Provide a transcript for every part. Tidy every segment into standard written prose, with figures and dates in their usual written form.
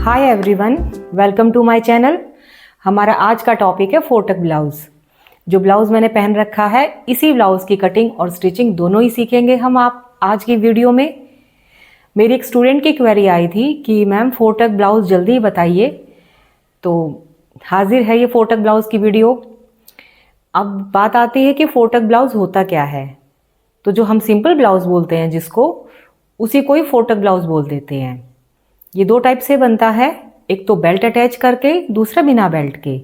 Hi everyone, welcome to my channel. हमारा आज का टॉपिक है फोटक ब्लाउज। जो ब्लाउज मैंने पहन रखा है, इसी ब्लाउज की कटिंग और स्टिचिंग दोनों ही सीखेंगे हम आप आज की वीडियो में। मेरी एक स्टूडेंट की क्वेरी आई थी कि मैम फोटक ब्लाउज जल्दी बताइए, तो हाजिर है ये फोटक ब्लाउज की वीडियो। अब बात आती है कि फोटक ब्लाउज होता क्या है। तो जो हम सिंपल ब्लाउज बोलते हैं जिसको, उसी को ही फोटक ब्लाउज बोल देते हैं। ये दो टाइप से बनता है, एक तो बेल्ट अटैच करके, दूसरा बिना बेल्ट के।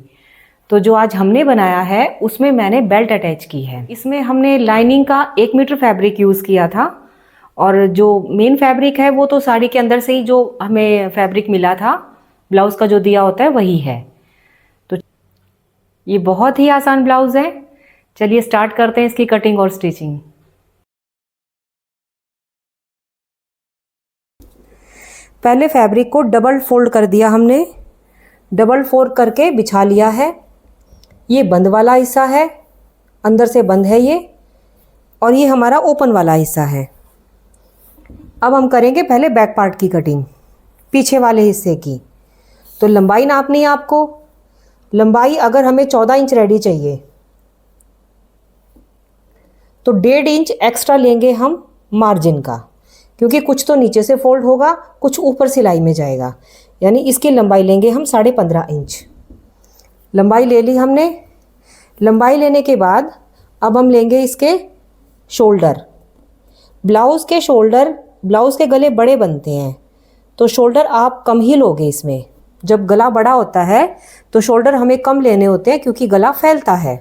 तो जो आज हमने बनाया है उसमें मैंने बेल्ट अटैच की है। इसमें हमने लाइनिंग का 1 मीटर फैब्रिक यूज़ किया था, और जो मेन फैब्रिक है वो तो साड़ी के अंदर से ही जो हमें फैब्रिक मिला था, ब्लाउज का जो दिया होता है वही है। तो ये बहुत ही आसान ब्लाउज है। चलिए स्टार्ट करते हैं इसकी कटिंग और स्टिचिंग। पहले फैब्रिक को डबल फोल्ड कर दिया हमने, डबल फोल्ड करके बिछा लिया है। ये बंद वाला हिस्सा है, अंदर से बंद है ये, और ये हमारा ओपन वाला हिस्सा है। अब हम करेंगे पहले बैक पार्ट की कटिंग, पीछे वाले हिस्से की। तो लंबाई नापनी है आपको। लंबाई अगर हमें 14 इंच रेडी चाहिए तो 1.5 इंच एक्स्ट्रा लेंगे हम मार्जिन का, क्योंकि कुछ तो नीचे से फोल्ड होगा, कुछ ऊपर सिलाई में जाएगा। यानी इसकी लंबाई लेंगे हम 15.5 इंच। लंबाई ले ली हमने। लंबाई लेने के बाद अब हम लेंगे इसके शोल्डर। ब्लाउज़ के शोल्डर, ब्लाउज़ के गले बड़े बनते हैं तो शोल्डर आप कम ही लोगे इसमें। जब गला बड़ा होता है तो शोल्डर हमें कम लेने होते हैं, क्योंकि गला फैलता है।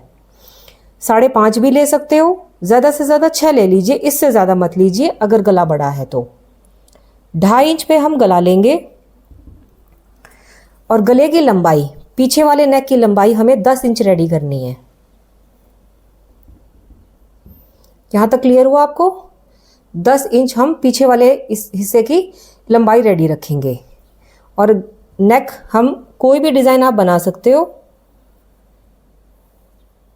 5.5 भी ले सकते हो, ज़्यादा से ज़्यादा 6 ले लीजिए, इससे ज़्यादा मत लीजिए अगर गला बड़ा है तो। 2.5 इंच पे हम गला लेंगे। और गले की लंबाई, पीछे वाले नेक की लंबाई हमें 10 इंच रेडी करनी है। यहाँ तक क्लियर हुआ आपको? 10 इंच हम पीछे वाले इस हिस्से की लंबाई रेडी रखेंगे। और नेक हम कोई भी डिज़ाइन आप बना सकते हो,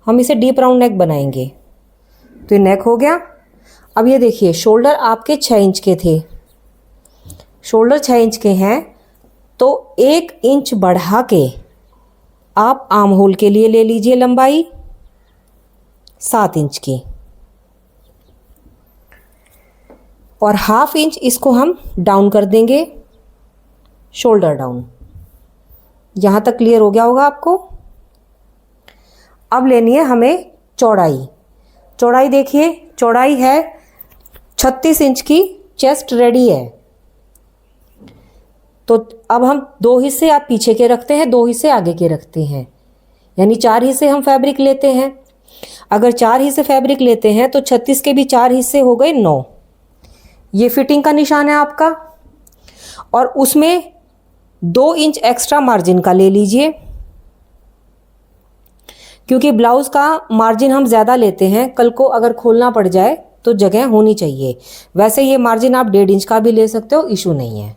हम इसे डीप राउंड नेक बनाएंगे। तो ये नेक हो गया। अब ये देखिए, शोल्डर आपके 6 इंच के थे, शोल्डर 6 इंच के हैं, तो 1 इंच बढ़ा के आप आर्म होल के लिए ले लीजिए लंबाई 7 इंच की, और 1/2 इंच इसको हम डाउन कर देंगे, शोल्डर डाउन। यहाँ तक क्लियर हो गया होगा आपको। अब लेनी है हमें चौड़ाई। चौड़ाई देखिए, चौड़ाई है 36 इंच की, चेस्ट रेडी है। तो अब हम 2 हिस्से आप पीछे के रखते हैं, 2 हिस्से आगे के रखते हैं, यानी 4 हिस्से हम फैब्रिक लेते हैं। अगर 4 हिस्से फैब्रिक लेते हैं तो 36 के भी 4 हिस्से हो गए 9। ये फिटिंग का निशान है आपका। और उसमें 2 इंच एक्स्ट्रा मार्जिन का ले लीजिए, क्योंकि ब्लाउज का मार्जिन हम ज़्यादा लेते हैं, कल को अगर खोलना पड़ जाए तो जगह होनी चाहिए। वैसे ये मार्जिन आप 1.5 इंच का भी ले सकते हो, इशू नहीं है।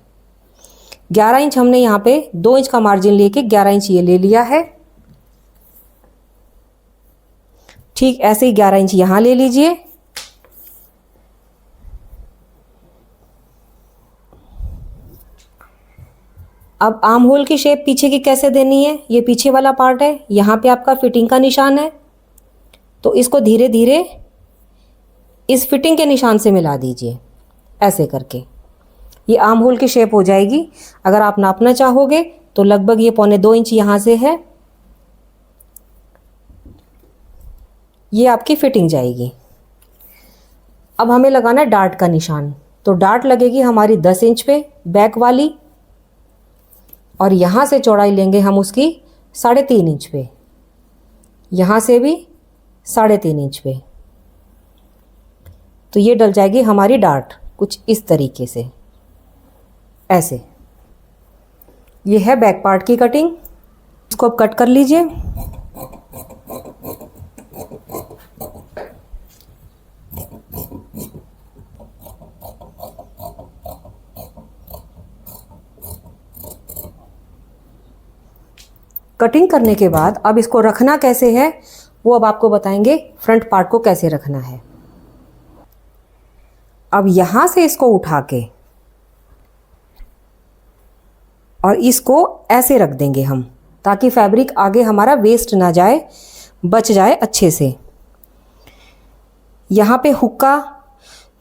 11 इंच हमने यहाँ पे 2 इंच का मार्जिन लेके 11 इंच ये ले लिया है। ठीक ऐसे ही 11 इंच यहाँ ले लीजिए। अब आर्म होल की शेप पीछे की कैसे देनी है, ये पीछे वाला पार्ट है, यहाँ पे आपका फिटिंग का निशान है, तो इसको धीरे धीरे इस फिटिंग के निशान से मिला दीजिए, ऐसे करके ये आर्म होल की शेप हो जाएगी। अगर आप नापना चाहोगे तो लगभग ये 1.25 इंच यहाँ से है, ये आपकी फिटिंग जाएगी। अब हमें लगाना है डार्ट का निशान। तो डार्ट लगेगी हमारी 10 इंच पे बैक वाली, और यहाँ से चौड़ाई लेंगे हम उसकी 3.5 इंच पे, यहाँ से भी 3.5 इंच पे। तो ये डल जाएगी हमारी डार्ट कुछ इस तरीके से, ऐसे। ये है बैक पार्ट की कटिंग। इसको अब कट कर लीजिए। कटिंग करने के बाद अब इसको रखना कैसे है वो अब आपको बताएंगे, फ्रंट पार्ट को कैसे रखना है। अब यहाँ से इसको उठा के और इसको ऐसे रख देंगे हम, ताकि फैब्रिक आगे हमारा वेस्ट ना जाए, बच जाए अच्छे से। यहाँ पे हुक्का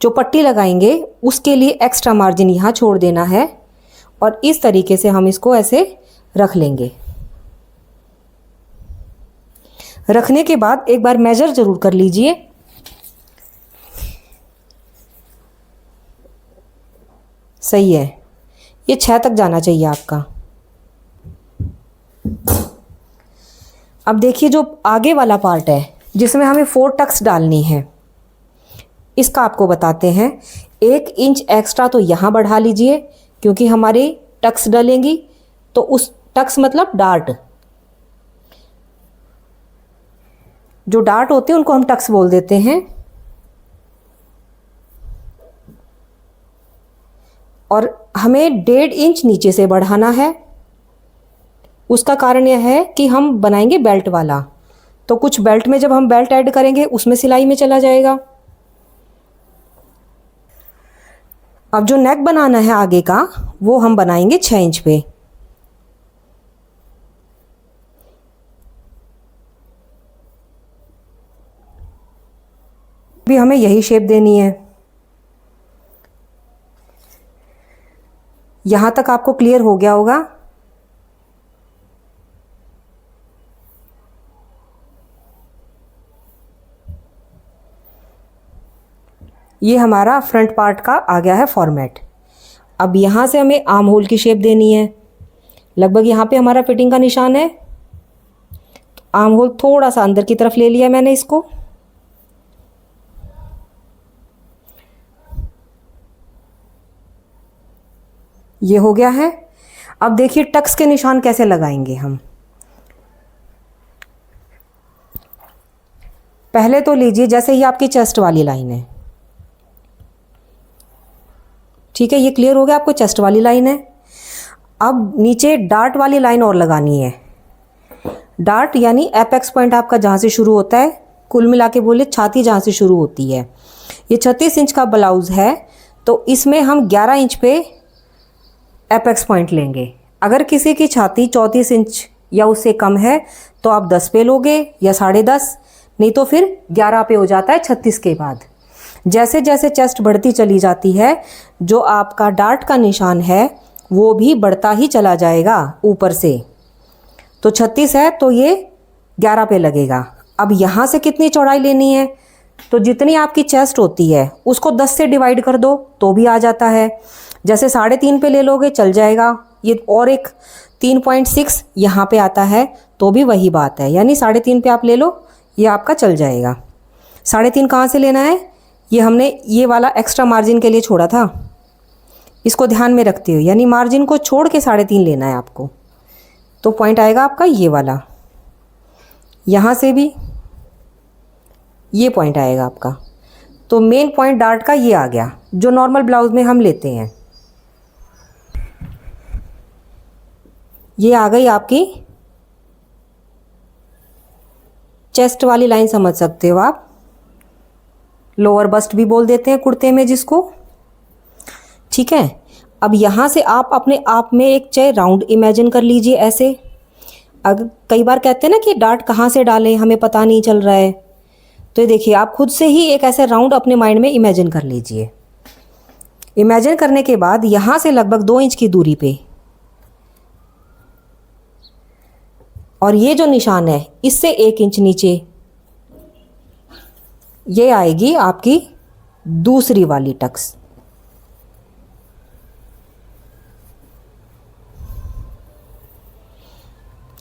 जो पट्टी लगाएंगे उसके लिए एक्स्ट्रा मार्जिन यहाँ छोड़ देना है और इस तरीके से हम इसको ऐसे रख लेंगे। रखने के बाद एक बार मेजर ज़रूर कर लीजिए। सही है, ये 6 तक जाना चाहिए आपका। अब देखिए जो आगे वाला पार्ट है जिसमें हमें 4 टक्स डालनी है, इसका आपको बताते हैं। 1 इंच एक्स्ट्रा तो यहाँ बढ़ा लीजिए, क्योंकि हमारी टक्स डलेंगी, तो उस टक्स मतलब डार्ट, जो डार्ट होते हैं उनको हम टक्स बोल देते हैं। और हमें 1.5 इंच नीचे से बढ़ाना है। उसका कारण यह है कि हम बनाएंगे बेल्ट वाला, तो कुछ बेल्ट में जब हम बेल्ट ऐड करेंगे उसमें सिलाई में चला जाएगा। अब जो नेक बनाना है आगे का वो हम बनाएंगे 6 इंच पे। भी हमें यही शेप देनी है। यहां तक आपको क्लियर हो गया होगा। ये हमारा फ्रंट पार्ट का आ गया है फॉर्मेट। अब यहाँ से हमें आर्म होल की शेप देनी है। लगभग यहाँ पे हमारा फिटिंग का निशान है, तो आर्म होल थोड़ा सा अंदर की तरफ ले लिया मैंने इसको। ये हो गया है। अब देखिए टक्स के निशान कैसे लगाएंगे हम। पहले तो लीजिए जैसे ही आपकी चेस्ट वाली लाइन है, ठीक है, ये क्लियर हो गया, आपको चेस्ट वाली लाइन है। अब नीचे डार्ट वाली लाइन और लगानी है। डार्ट यानी एपेक्स पॉइंट आपका जहाँ से शुरू होता है, कुल मिला के बोले छाती जहाँ से शुरू होती है। ये 36 इंच का ब्लाउज है, तो इसमें हम 11 इंच पे एपेक्स पॉइंट लेंगे। अगर किसी की छाती 34 इंच या उससे कम है तो आप 10 पे लोगे या 10.5, नहीं तो फिर 11 पे हो जाता है 36 के बाद। जैसे जैसे चेस्ट बढ़ती चली जाती है, जो आपका डार्ट का निशान है वो भी बढ़ता ही चला जाएगा ऊपर से। तो 36 है तो ये 11 पे लगेगा। अब यहाँ से कितनी चौड़ाई लेनी है, तो जितनी आपकी चेस्ट होती है उसको 10 से डिवाइड कर दो तो भी आ जाता है। जैसे 3.5 पे ले लोगे चल जाएगा। ये और एक 3.6 यहाँ पे आता है तो भी वही बात है, यानी 3.5 पे आप ले लो, ये आपका चल जाएगा। 3.5 कहाँ से लेना है, ये हमने ये वाला एक्स्ट्रा मार्जिन के लिए छोड़ा था, इसको ध्यान में रखते हुए, यानी मार्जिन को छोड़ के 3.5 लेना है आपको। तो पॉइंट आएगा आपका ये वाला, यहाँ से भी ये पॉइंट आएगा आपका। तो मेन पॉइंट डार्ट का ये आ गया, जो नॉर्मल ब्लाउज में हम लेते हैं। ये आ गई आपकी चेस्ट वाली लाइन, समझ सकते हो आप, लोअर बस्ट भी बोल देते हैं कुर्ते में जिसको, ठीक है। अब यहाँ से आप अपने आप में एक चाहे राउंड इमेजिन कर लीजिए ऐसे। अगर कई बार कहते हैं ना कि डार्ट कहाँ से डालें हमें पता नहीं चल रहा है, तो ये देखिए आप खुद से ही एक ऐसा राउंड अपने माइंड में इमेजिन कर लीजिए। इमेजिन करने के बाद यहाँ से लगभग 2 इंच की दूरी पे, और ये जो निशान है इससे 1 इंच नीचे, ये आएगी आपकी दूसरी वाली टक्स।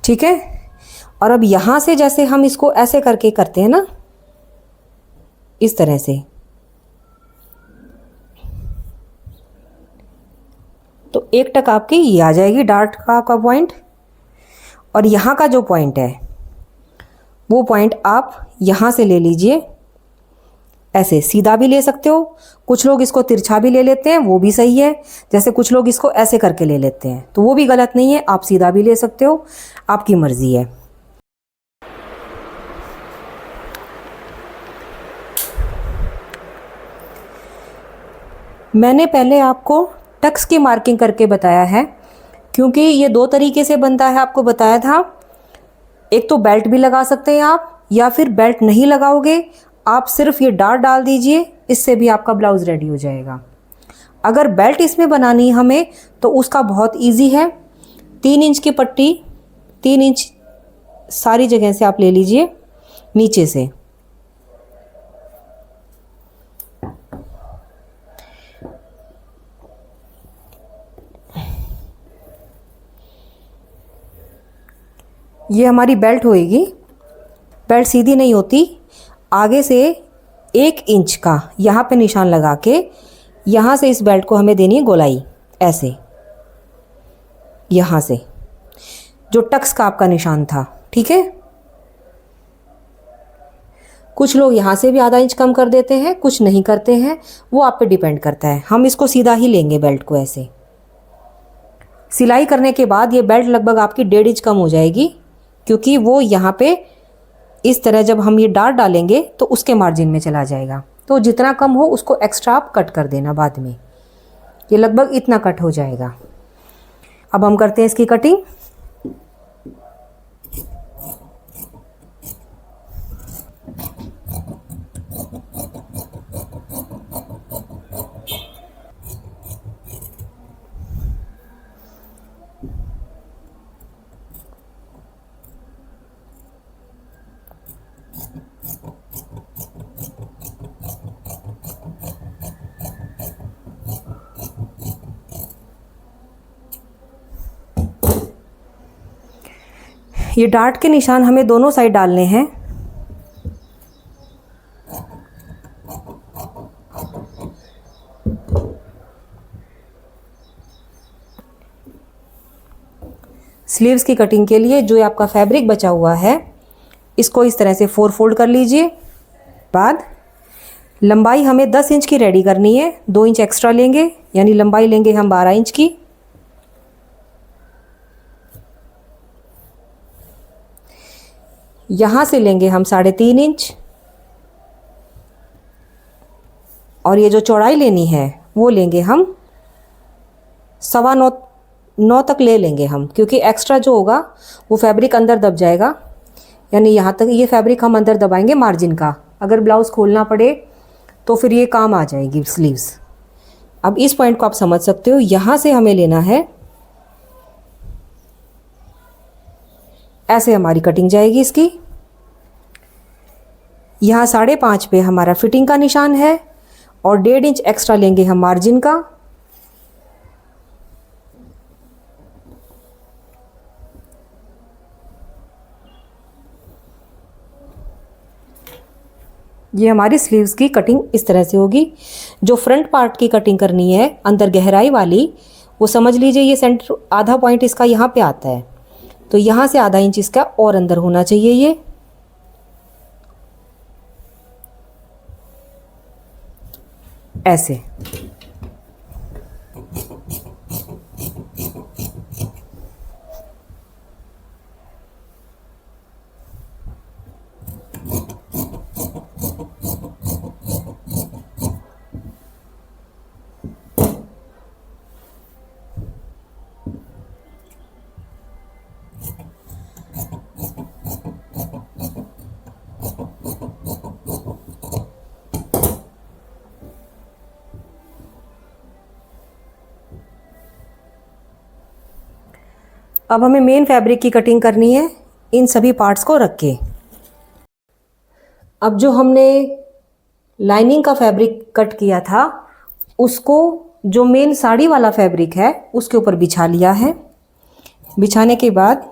ठीक है। और अब यहां से जैसे हम इसको ऐसे करके करते हैं ना, इस तरह से, तो 1 टक आपकी ये आ जाएगी डार्ट का आपका पॉइंट। और यहाँ का जो पॉइंट है वो पॉइंट आप यहाँ से ले लीजिए, ऐसे सीधा भी ले सकते हो, कुछ लोग इसको तिरछा भी ले लेते हैं, वो भी सही है। जैसे कुछ लोग इसको ऐसे करके ले लेते हैं, तो वो भी गलत नहीं है, आप सीधा भी ले सकते हो, आपकी मर्जी है। मैंने पहले आपको टक्स की मार्किंग करके बताया है, क्योंकि ये दो तरीके से बनता है, आपको बताया था। एक तो बेल्ट भी लगा सकते हैं आप, या फिर बेल्ट नहीं लगाओगे, आप सिर्फ ये डार्ट डाल दीजिए, इससे भी आपका ब्लाउज रेडी हो जाएगा। अगर बेल्ट इसमें बनानी है हमें, तो उसका बहुत इजी है। 3 इंच की पट्टी, 3 इंच सारी जगह से आप ले लीजिए, नीचे से। ये हमारी बेल्ट होएगी। बेल्ट सीधी नहीं होती, आगे से 1 इंच का यहाँ पे निशान लगा के, यहाँ से इस बेल्ट को हमें देनी है गोलाई, ऐसे, यहाँ से जो टक्स का आपका निशान था, ठीक है। कुछ लोग यहाँ से भी आधा इंच कम कर देते हैं, कुछ नहीं करते हैं, वो आप पे डिपेंड करता है। हम इसको सीधा ही लेंगे बेल्ट को ऐसे। सिलाई करने के बाद ये बेल्ट लगभग आपकी 1.5 इंच कम हो जाएगी, क्योंकि वो यहाँ पे इस तरह जब हम ये डार्ट डालेंगे तो उसके मार्जिन में चला जाएगा। तो जितना कम हो उसको एक्स्ट्रा आप कट कर देना बाद में। ये लगभग इतना कट हो जाएगा। अब हम करते हैं इसकी कटिंग। ये डार्ट के निशान हमें दोनों साइड डालने हैं। स्लीव्स की कटिंग के लिए जो आपका फैब्रिक बचा हुआ है, इसको इस तरह से 4 फोल्ड कर लीजिए। बाद लंबाई हमें 10 इंच की रेडी करनी है, 2 इंच एक्स्ट्रा लेंगे, यानी लंबाई लेंगे हम 12 इंच की। यहाँ से लेंगे हम 3.5 इंच, और ये जो चौड़ाई लेनी है वो लेंगे हम 9.25 तक ले लेंगे हम, क्योंकि एक्स्ट्रा जो होगा वो फैब्रिक अंदर दब जाएगा, यानी यहाँ तक ये फैब्रिक हम अंदर दबाएंगे मार्जिन का। अगर ब्लाउज़ खोलना पड़े तो फिर ये काम आ जाएगी स्लीव्स। अब इस पॉइंट को आप समझ सकते हो, यहाँ से हमें लेना है ऐसे, हमारी कटिंग जाएगी इसकी। यहाँ 5.5 पे हमारा फिटिंग का निशान है, और 1.5 इंच एक्स्ट्रा लेंगे हम मार्जिन का। ये हमारी स्लीव्स की कटिंग इस तरह से होगी। जो फ्रंट पार्ट की कटिंग करनी है अंदर गहराई वाली, वो समझ लीजिए ये सेंटर आधा पॉइंट इसका यहाँ पे आता है, तो यहाँ से आधा इंच इसका और अंदर होना चाहिए ये। ऐसे अब हमें मेन फैब्रिक की कटिंग करनी है इन सभी पार्ट्स को रख के। अब जो हमने लाइनिंग का फैब्रिक कट किया था, उसको जो मेन साड़ी वाला फैब्रिक है उसके ऊपर बिछा लिया है। बिछाने के बाद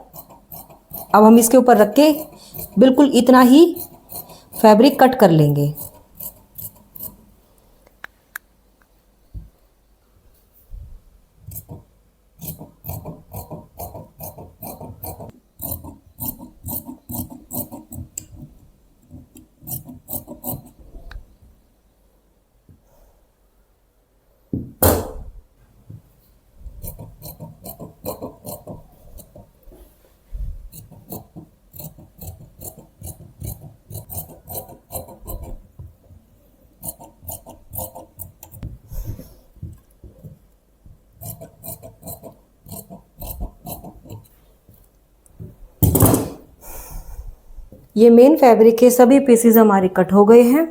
अब हम इसके ऊपर रख के बिल्कुल इतना ही फैब्रिक कट कर लेंगे। ये मेन फैब्रिक के सभी पीसेस हमारे कट हो गए हैं,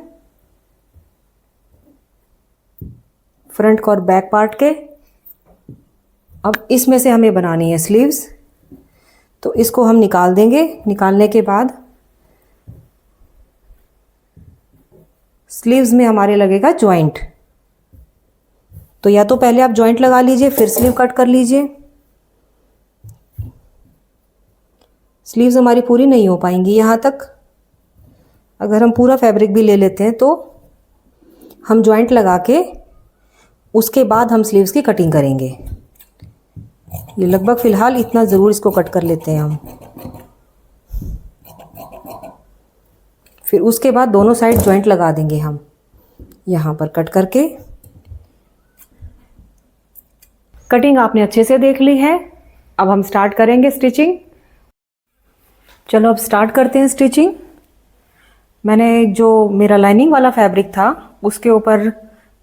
फ्रंट और बैक पार्ट के। अब इसमें से हमें बनानी है स्लीव्स, तो इसको हम निकाल देंगे। निकालने के बाद स्लीव्स में हमारे लगेगा जॉइंट, तो या तो पहले आप जॉइंट लगा लीजिए फिर स्लीव कट कर लीजिए। स्लीव्स हमारी पूरी नहीं हो पाएंगी यहाँ तक। अगर हम पूरा फैब्रिक भी ले लेते हैं तो हम जॉइंट लगा के उसके बाद हम स्लीव्स की कटिंग करेंगे। ये लगभग फ़िलहाल इतना ज़रूर इसको कट कर लेते हैं हम, फिर उसके बाद दोनों साइड जॉइंट लगा देंगे हम यहाँ पर कट करके। कटिंग आपने अच्छे से देख ली है, अब हम स्टार्ट करेंगे स्टिचिंग। चलो अब स्टार्ट करते हैं स्टिचिंग। मैंने जो मेरा लाइनिंग वाला फैब्रिक था उसके ऊपर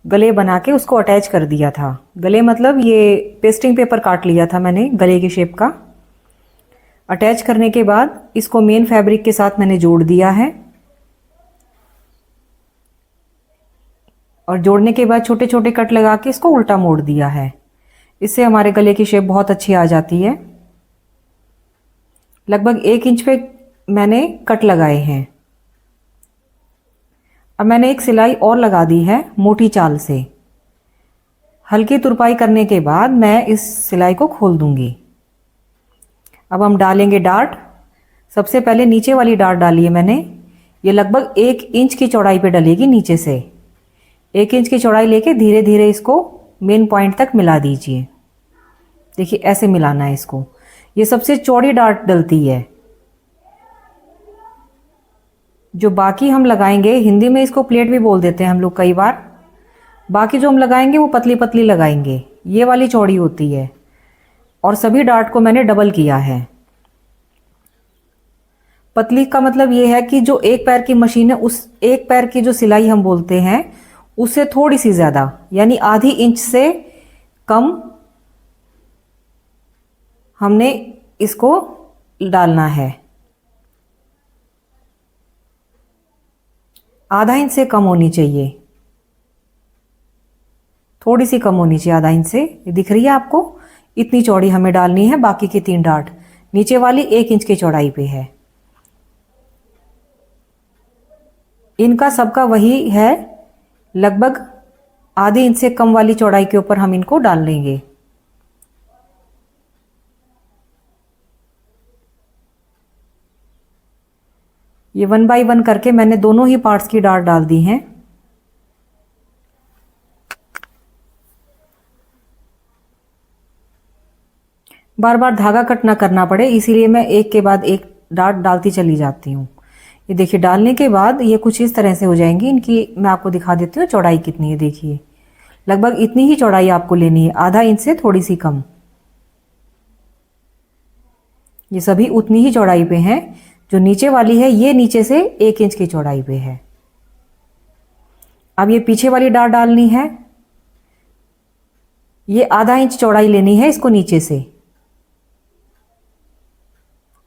गले बना के उसको अटैच कर दिया था। गले मतलब ये पेस्टिंग पेपर काट लिया था मैंने गले की शेप का। अटैच करने के बाद इसको मेन फैब्रिक के साथ मैंने जोड़ दिया है, और जोड़ने के बाद छोटे छोटे कट लगा के इसको उल्टा मोड़ दिया है। इससे हमारे गले की शेप बहुत अच्छी आ जाती है। लगभग 1 इंच पे मैंने कट लगाए हैं। अब मैंने एक सिलाई और लगा दी है मोटी चाल से। हल्की तुरपाई करने के बाद मैं इस सिलाई को खोल दूंगी। अब हम डालेंगे डार्ट। सबसे पहले नीचे वाली डार्ट डाली है मैंने, ये लगभग 1 इंच की चौड़ाई पे डलेगी। नीचे से 1 इंच की चौड़ाई लेके धीरे धीरे इसको मेन पॉइंट तक मिला दीजिए। देखिए ऐसे मिलाना है इसको। ये सबसे चौड़ी डार्ट डलती है। जो बाकी हम लगाएंगे, हिंदी में इसको प्लेट भी बोल देते हैं हम लोग कई बार, बाकी जो हम लगाएंगे वो पतली पतली लगाएंगे। ये वाली चौड़ी होती है, और सभी डार्ट को मैंने डबल किया है। पतली का मतलब ये है कि जो एक पैर की मशीन है उस एक पैर की जो सिलाई हम बोलते हैं उससे थोड़ी सी ज़्यादा, यानी आधी इंच से कम हमने इसको डालना है। आधा इंच से कम होनी चाहिए, थोड़ी सी कम होनी चाहिए आधा इंच से। ये दिख रही है आपको? इतनी चौड़ी हमें डालनी है। बाकी की 3 डार्ट नीचे वाली 1 इंच की चौड़ाई पे है। इनका सबका वही है, लगभग आधे इंच से कम वाली चौड़ाई के ऊपर हम इनको डाल लेंगे। ये 1 बाय 1 करके मैंने दोनों ही पार्ट्स की डार्ट डाल दी हैं। बार बार धागा कट ना करना पड़े, इसीलिए मैं एक के बाद एक डार्ट डालती चली जाती हूँ। ये देखिए डालने के बाद ये कुछ इस तरह से हो जाएंगी। इनकी मैं आपको दिखा देती हूँ चौड़ाई कितनी है। देखिए लगभग इतनी ही चौड़ाई आपको लेनी है, आधा इंच से थोड़ी सी कम। ये सभी उतनी ही चौड़ाई पे हैं। जो नीचे वाली है ये नीचे से 1 इंच की चौड़ाई पे है। अब ये पीछे वाली डार्ट डालनी है। ये आधा इंच चौड़ाई लेनी है इसको नीचे से।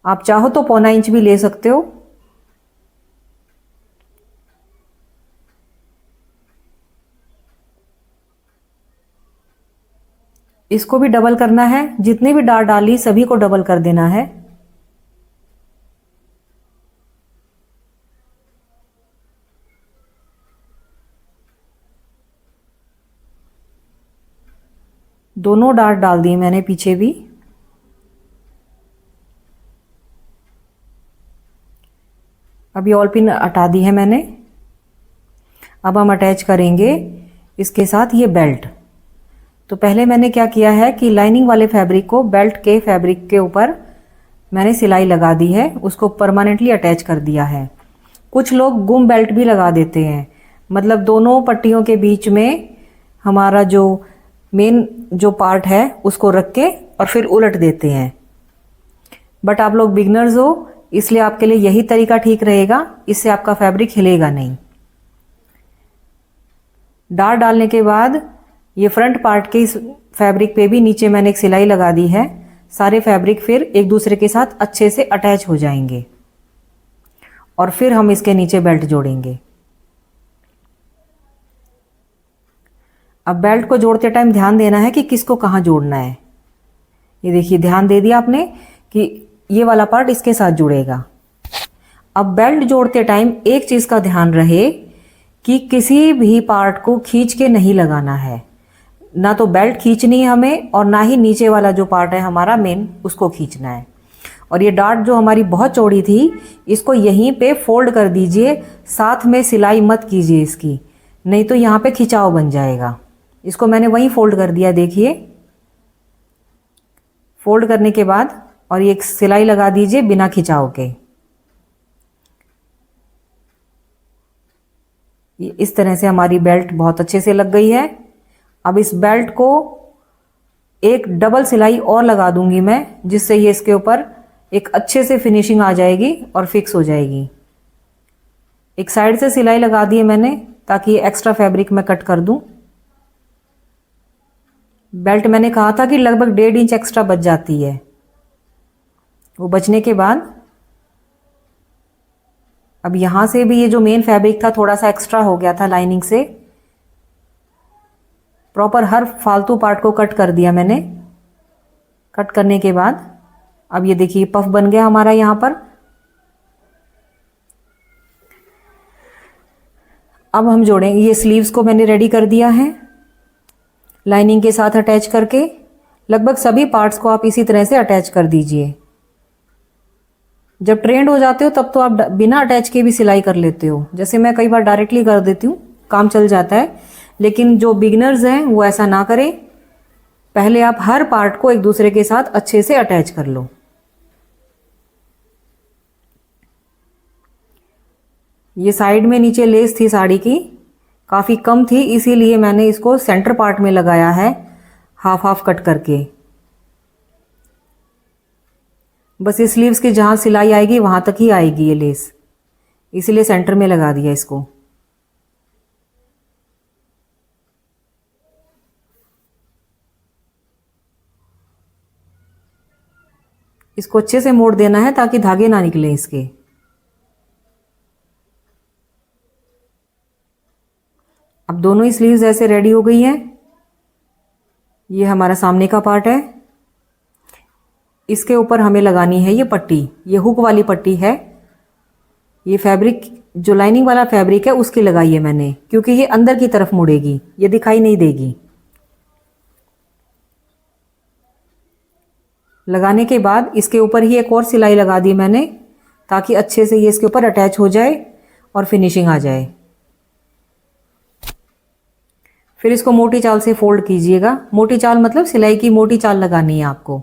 आप चाहो तो 1/4 इंच भी ले सकते हो। इसको भी डबल करना है। जितने भी डार्ट डाली सभी को डबल कर देना है। दोनों डार्ट डाल दिए मैंने पीछे भी। अभी ऑल पिन हटा दी है मैंने। अब हम अटैच करेंगे इसके साथ ये बेल्ट। तो पहले मैंने क्या किया है कि लाइनिंग वाले फैब्रिक को बेल्ट के फैब्रिक के ऊपर मैंने सिलाई लगा दी है, उसको परमानेंटली अटैच कर दिया है। कुछ लोग गुम बेल्ट भी लगा देते हैं, मतलब दोनों पट्टियों के बीच में हमारा जो मेन जो पार्ट है उसको रख के और फिर उलट देते हैं। बट आप लोग बिगनर्स हो इसलिए आपके लिए यही तरीका ठीक रहेगा, इससे आपका फैब्रिक हिलेगा नहीं। डार्ट डालने के बाद ये फ्रंट पार्ट के इस फैब्रिक पे भी नीचे मैंने एक सिलाई लगा दी है। सारे फैब्रिक फिर एक दूसरे के साथ अच्छे से अटैच हो जाएंगे। और फिर हम इसके नीचे बेल्ट जोड़ेंगे। अब बेल्ट को जोड़ते टाइम ध्यान देना है कि किसको कहाँ जोड़ना है। ये देखिए, ध्यान दे दिया आपने कि ये वाला पार्ट इसके साथ जुड़ेगा। अब बेल्ट जोड़ते टाइम एक चीज़ का ध्यान रहे कि किसी भी पार्ट को खींच के नहीं लगाना है। ना तो बेल्ट खींचनी है हमें और ना ही नीचे वाला जो पार्ट है हमारा मेन उसको खींचना है। और ये डार्ट जो हमारी बहुत चौड़ी थी, इसको यहीं पे फोल्ड कर दीजिए, साथ में सिलाई मत कीजिए इसकी, नहीं तो यहाँ पे खिंचाव बन जाएगा। इसको मैंने वहीं फोल्ड कर दिया, देखिए। फोल्ड करने के बाद और ये सिलाई लगा दीजिए बिना खिंचाव के। इस तरह से हमारी बेल्ट बहुत अच्छे से लग गई है। अब इस बेल्ट को एक डबल सिलाई और लगा दूंगी मैं, जिससे ये इसके ऊपर एक अच्छे से फिनिशिंग आ जाएगी और फिक्स हो जाएगी। एक साइड से सिलाई लगा दी है मैंने ताकि एक्स्ट्रा फैब्रिक मैं कट कर दूं। बेल्ट मैंने कहा था कि लगभग 1.5 इंच एक्स्ट्रा बच जाती है। वो बचने के बाद अब यहाँ से भी ये जो मेन फैब्रिक था थोड़ा सा एक्स्ट्रा हो गया था लाइनिंग से, प्रॉपर हर फालतू पार्ट को कट कर दिया मैंने। कट करने के बाद अब ये देखिए पफ बन गया हमारा यहाँ पर। अब हम जोड़ेंगे, ये स्लीव्स को मैंने रेडी कर दिया है लाइनिंग के साथ अटैच करके। लगभग सभी पार्ट्स को आप इसी तरह से अटैच कर दीजिए। जब ट्रेंड हो जाते हो तब तो आप बिना अटैच के भी सिलाई कर लेते हो, जैसे मैं कई बार डायरेक्टली कर देती हूँ, काम चल जाता है। लेकिन जो बिगिनर्स हैं वो ऐसा ना करें, पहले आप हर पार्ट को एक दूसरे के साथ अच्छे से अटैच कर लो। ये साइड में नीचे लेस थी साड़ी की, काफ़ी कम थी, इसीलिए मैंने इसको सेंटर पार्ट में लगाया है हाफ हाफ कट करके। बस ये स्लीव्स की जहाँ सिलाई आएगी वहाँ तक ही आएगी ये लेस, इसीलिए सेंटर में लगा दिया इसको। इसको अच्छे से मोड़ देना है ताकि धागे ना निकले इसके। अब दोनों ही स्लीव्स ऐसे रेडी हो गई हैं। ये हमारा सामने का पार्ट है, इसके ऊपर हमें लगानी है ये पट्टी, ये हुक वाली पट्टी है। ये फैब्रिक जो लाइनिंग वाला फैब्रिक है उसकी लगाई है मैंने, क्योंकि ये अंदर की तरफ मुड़ेगी, ये दिखाई नहीं देगी। लगाने के बाद इसके ऊपर ही एक और सिलाई लगा दी मैंने ताकि अच्छे से ये इसके ऊपर अटैच हो जाए और फिनिशिंग आ जाए। फिर इसको मोटी चाल से फोल्ड कीजिएगा। मोटी चाल मतलब सिलाई की मोटी चाल लगानी है आपको,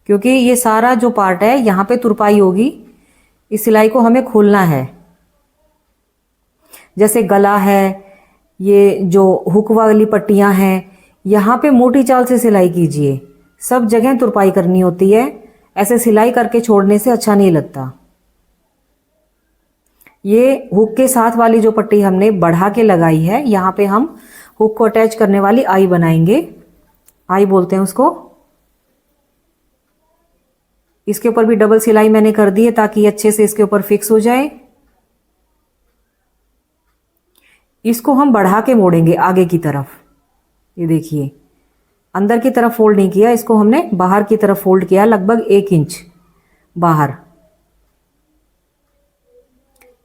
क्योंकि ये सारा जो पार्ट है यहाँ पे तुरपाई होगी, इस सिलाई को हमें खोलना है। जैसे गला है, ये जो हुक वाली पट्टियाँ हैं, यहाँ पे मोटी चाल से सिलाई कीजिए। सब जगह तुरपाई करनी होती है, ऐसे सिलाई करके छोड़ने से अच्छा नहीं लगता। ये हुक के साथ वाली जो पट्टी हमने बढ़ा के लगाई है, यहाँ पे हम हुक को अटैच करने वाली आई बनाएंगे, आई बोलते हैं उसको। इसके ऊपर भी डबल सिलाई मैंने कर दी है ताकि अच्छे से इसके ऊपर फिक्स हो जाए। इसको हम बढ़ा के मोड़ेंगे आगे की तरफ। ये देखिए, अंदर की तरफ फोल्ड नहीं किया, इसको हमने बाहर की तरफ फोल्ड किया, लगभग 1 इंच बाहर।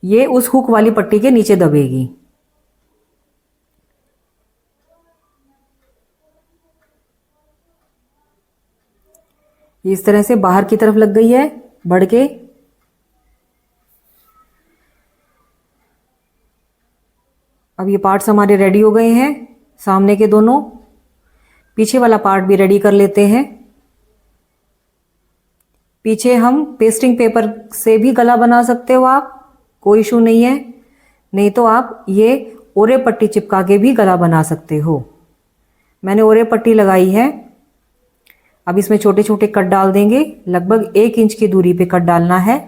ये उस हुक वाली पट्टी के नीचे दबेगी। ये इस तरह से बाहर की तरफ लग गई है बढ़ के। अब ये पार्ट्स हमारे रेडी हो गए हैं, सामने के दोनों। पीछे वाला पार्ट भी रेडी कर लेते हैं। पीछे हम पेस्टिंग पेपर से भी गला बना सकते हो आप, कोई इशू नहीं है। नहीं तो आप ये ओरे पट्टी चिपका के भी गला बना सकते हो। मैंने ओरे पट्टी लगाई है। अब इसमें छोटे छोटे कट डाल देंगे, लगभग 1 इंच की दूरी पे कट डालना है।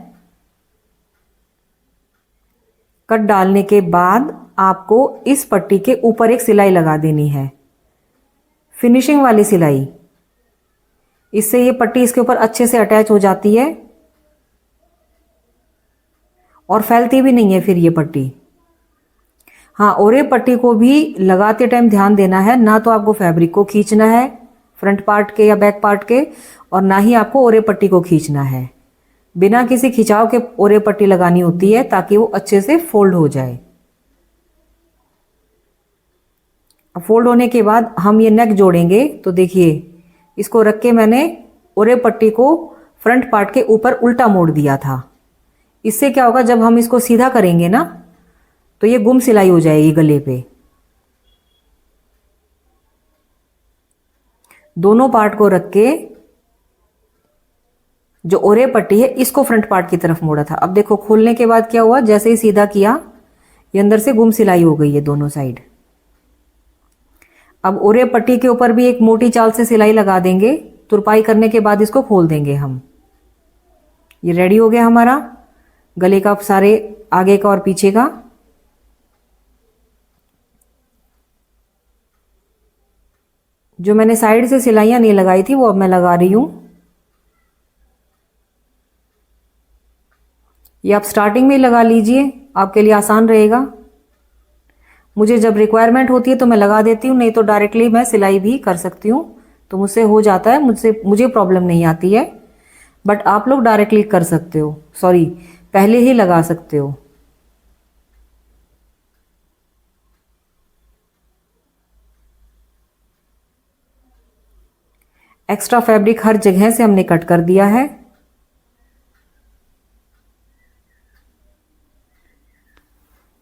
कट डालने के बाद आपको इस पट्टी के ऊपर एक सिलाई लगा देनी है, फिनिशिंग वाली सिलाई। इससे ये पट्टी इसके ऊपर अच्छे से अटैच हो जाती है और फैलती भी नहीं है फिर ये पट्टी। हाँ, और ये पट्टी को भी लगाते टाइम ध्यान देना है, ना तो आपको फैब्रिक को खींचना है फ्रंट पार्ट के या बैक पार्ट के, और ना ही आपको ओरे पट्टी को खींचना है। बिना किसी खिंचाव के ओरे पट्टी लगानी होती है ताकि वो अच्छे से फोल्ड हो जाए। अब फोल्ड होने के बाद हम ये नेक जोड़ेंगे। तो देखिए, इसको रख के मैंने ओरे पट्टी को फ्रंट पार्ट के ऊपर उल्टा मोड़ दिया था। इससे क्या होगा, जब हम इसको सीधा करेंगे ना तो ये गुम सिलाई हो जाएगी गले पे। दोनों पार्ट को रख के जो ओरे पट्टी है इसको फ्रंट पार्ट की तरफ मोड़ा था। अब देखो, खोलने के बाद क्या हुआ, जैसे ही सीधा किया ये अंदर से गुम सिलाई हो गई है दोनों साइड। अब ओरे पट्टी के ऊपर भी एक मोटी चाल से सिलाई लगा देंगे। तुरपाई करने के बाद इसको खोल देंगे हम। ये रेडी हो गया हमारा गले का सारे आगे का और पीछे का। जो मैंने साइड से सिलाइयां नहीं लगाई थी वो अब मैं लगा रही हूं। ये आप स्टार्टिंग में ही लगा लीजिए, आपके लिए आसान रहेगा। मुझे जब रिक्वायरमेंट होती है तो मैं लगा देती हूँ, नहीं तो डायरेक्टली मैं सिलाई भी कर सकती हूँ, तो मुझसे हो जाता है, मुझे प्रॉब्लम नहीं आती है। बट आप लोग डायरेक्टली कर सकते हो, सॉरी पहले ही लगा सकते हो। एक्स्ट्रा फैब्रिक हर जगह से हमने कट कर दिया है।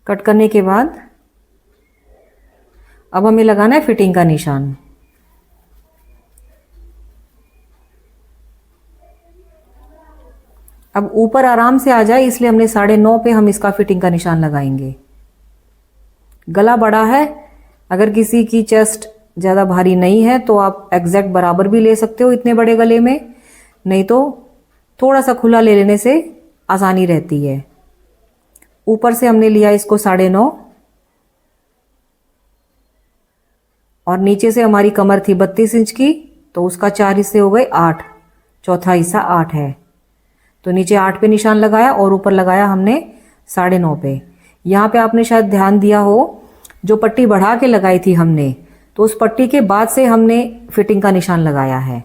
कट करने के बाद अब हमें लगाना है फिटिंग का निशान। अब ऊपर आराम से आ जाए इसलिए हमने 9.5 पे हम इसका फिटिंग का निशान लगाएंगे। गला बड़ा है, अगर किसी की चेस्ट ज़्यादा भारी नहीं है तो आप एग्जैक्ट बराबर भी ले सकते हो इतने बड़े गले में, नहीं तो थोड़ा सा खुला ले लेने से आसानी रहती है। ऊपर से हमने लिया इसको 9.5 और नीचे से हमारी कमर थी 32 इंच की, तो उसका 4 हिस्से हो गए 8, चौथा हिस्सा 8 है। तो नीचे 8 पे निशान लगाया और ऊपर लगाया हमने 9.5 पे। यहाँ पे आपने शायद ध्यान दिया हो, जो पट्टी बढ़ा के लगाई थी हमने, तो उस पट्टी के बाद से हमने फिटिंग का निशान लगाया है।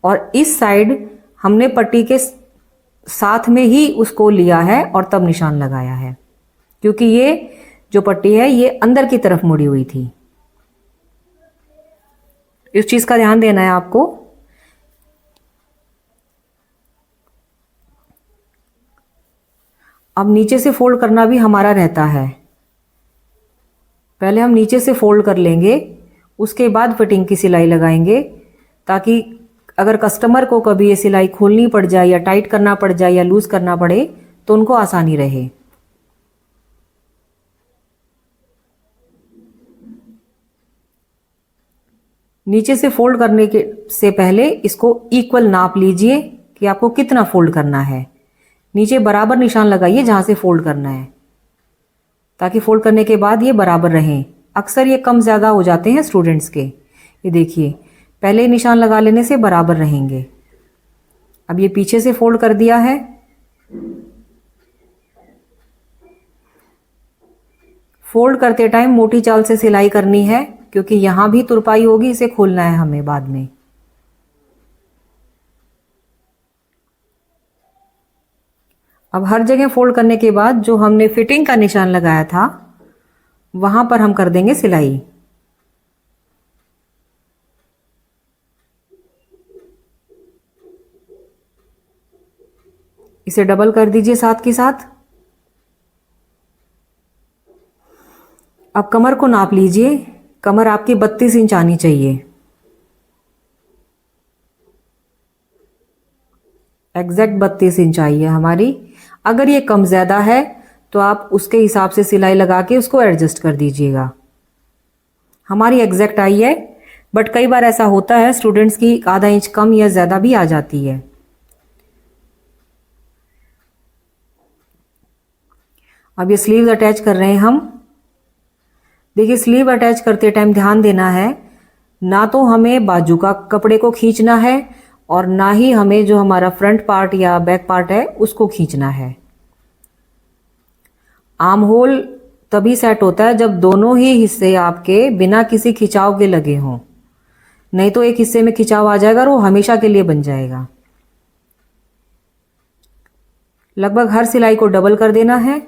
और इस साइड हमने पट्टी के साथ में ही उसको लिया है और तब निशान लगाया है, क्योंकि ये जो पट्टी है ये अंदर की तरफ मुड़ी हुई थी। इस चीज का ध्यान देना है आपको। अब नीचे से फोल्ड करना भी हमारा रहता है। पहले हम नीचे से फोल्ड कर लेंगे, उसके बाद फिटिंग की सिलाई लगाएंगे, ताकि अगर कस्टमर को कभी ये सिलाई खोलनी पड़ जाए या टाइट करना पड़ जाए या लूज करना पड़े तो उनको आसानी रहे। नीचे से फोल्ड करने के से पहले इसको इक्वल नाप लीजिए कि आपको कितना फोल्ड करना है। नीचे बराबर निशान लगाइए जहां से फोल्ड करना है, ताकि फोल्ड करने के बाद ये बराबर रहें। अक्सर ये कम ज़्यादा हो जाते हैं स्टूडेंट्स के। ये देखिए, पहले निशान लगा लेने से बराबर रहेंगे। अब ये पीछे से फोल्ड कर दिया है। फोल्ड करते टाइम मोटी चाल से सिलाई करनी है, क्योंकि यहां भी तुरपाई होगी, इसे खोलना है हमें बाद में। अब हर जगह फोल्ड करने के बाद जो हमने फिटिंग का निशान लगाया था वहां पर हम कर देंगे सिलाई। इसे डबल कर दीजिए साथ के साथ। अब कमर को नाप लीजिए। कमर आपकी 32 इंच आनी चाहिए। एग्जैक्ट 32 इंच आई है हमारी। अगर ये कम ज़्यादा है तो आप उसके हिसाब से सिलाई लगा के उसको एडजस्ट कर दीजिएगा। हमारी एग्जैक्ट आई है, बट कई बार ऐसा होता है स्टूडेंट्स की आधा इंच कम या ज़्यादा भी आ जाती है। अब ये स्लीव्स अटैच कर रहे हैं हम। देखिए, स्लीव अटैच करते टाइम ध्यान देना है, ना तो हमें बाजू का कपड़े को खींचना है और ना ही हमें जो हमारा फ्रंट पार्ट या बैक पार्ट है उसको खींचना है। आर्म होल तभी सेट होता है जब दोनों ही हिस्से आपके बिना किसी खिंचाव के लगे हों, नहीं तो एक हिस्से में खिंचाव आ जाएगा और वो हमेशा के लिए बन जाएगा। लगभग हर सिलाई को डबल कर देना है।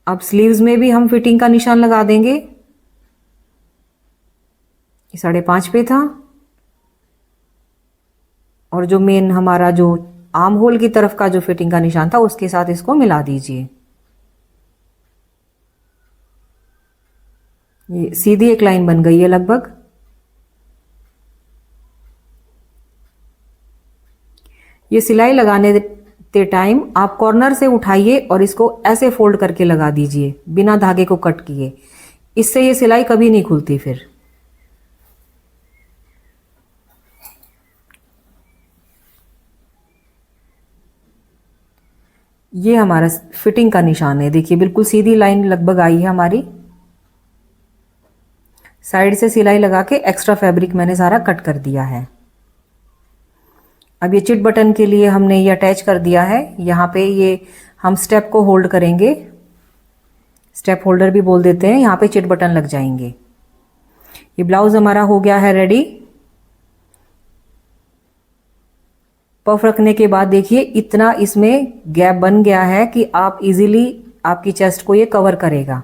अब स्लीव्स में भी हम फिटिंग का निशान लगा देंगे। ये 5.5 पे था और जो मेन हमारा जो आर्म होल की तरफ का जो फिटिंग का निशान था उसके साथ इसको मिला दीजिए। ये सीधी एक लाइन बन गई है लगभग। ये सिलाई लगाने ते टाइम आप कॉर्नर से उठाइए और इसको ऐसे फोल्ड करके लगा दीजिए बिना धागे को कट किए। इससे ये सिलाई कभी नहीं खुलती फिर। ये हमारा फिटिंग का निशान है, देखिए बिल्कुल सीधी लाइन लगभग आई है हमारी। साइड से सिलाई लगा के एक्स्ट्रा फैब्रिक मैंने सारा कट कर दिया है। अब ये चिट बटन के लिए हमने ये अटैच कर दिया है। यहाँ पे ये हम स्टेप को होल्ड करेंगे, स्टेप होल्डर भी बोल देते हैं, यहाँ पे चिट बटन लग जाएंगे। ये ब्लाउज हमारा हो गया है रेडी। पफ रखने के बाद देखिए इतना इसमें गैप बन गया है कि आप इजीली आपकी चेस्ट को ये कवर करेगा।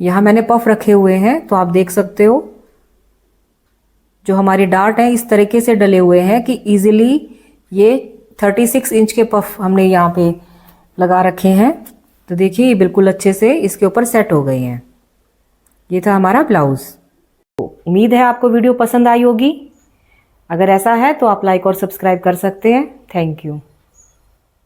यहाँ मैंने पफ रखे हुए हैं तो आप देख सकते हो जो हमारे डार्ट हैं इस तरीके से डले हुए हैं कि इजीली ये 36 इंच के पफ हमने यहाँ पे लगा रखे हैं। तो देखिए ये बिल्कुल अच्छे से इसके ऊपर सेट हो गए हैं। ये था हमारा ब्लाउज। उम्मीद है आपको वीडियो पसंद आई होगी। अगर ऐसा है तो आप लाइक और सब्सक्राइब कर सकते हैं। Thank you.